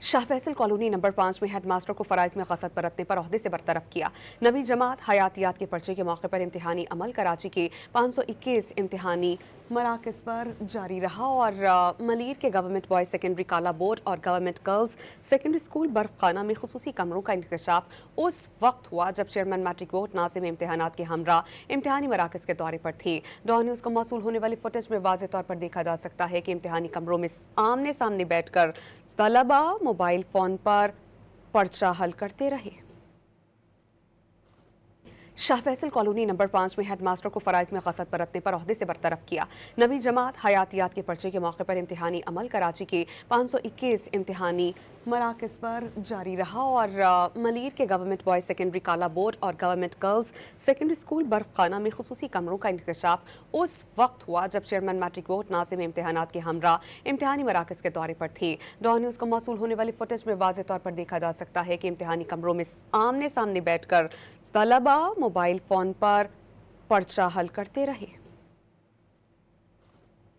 Shah Faisal colony number 5 में headmaster को फराइज में गफलत बरतने पर ओहदे से बरतरफ किया। नवी जमात हयातियात के पर्चे के मौके पर इम्तिहानी अमल कराची के 521 इम्तिहानी मराकज़ पर जारी रहा और मलीर के गवर्नमेंट बॉयज़ सेकेंडरी काला बोर्ड और गवर्नमेंट गर्ल्स सेकेंडरी स्कूल बर्फखाना में खुसूसी कमरों का इंकशाफ उस वक्त हुआ जब चेयरमैन मैट्रिक बोर्ड नाज़िम इम्तिहानात के हमरा इम्तिहानी मराकज़ के दौरे पर थी। डॉन न्यूज़ को मौसूल होने वाली फुटेज में वाज़ेह तौर पर देखा जा सकता है कि इम्तिहानी कमरों में आमने सामने बैठकर तलबा मोबाइल फ़ोन पर पर्चा हल करते रहे। शाह फैसल कॉलोनी नंबर 5 में हेडमास्टर को फराइज में गफलत बरतने पर ओहदे से बरतरफ किया। नवी जमात हयातियात के पर्चे के मौके पर इम्तिहानी अमल कराची के 521 इम्तिहानी मराकज़ पर जारी रहा और मलीर के गवर्नमेंट बॉयज़ सेकेंडरी काला बोर्ड और गवर्नमेंट गर्ल्स सेकेंडरी स्कूल बर्फखाना में खुसूसी कमरों का इंकशाफ उस वक्त हुआ जब चेयरमैन मैट्रिक बोर्ड नाज़िम इम्तिहानात के हमरा इम्तिहानी मराकज़ के दौरे पर थी। डॉन न्यूज़ को मौसूल होने वाली फुटेज में वाज़ेह तौर पर देखा जा सकता है कि इम्तिहानी कमरों में आमने सामने बैठकर तलबा मोबाइल फ़ोन पर पर्चा हल करते रहे।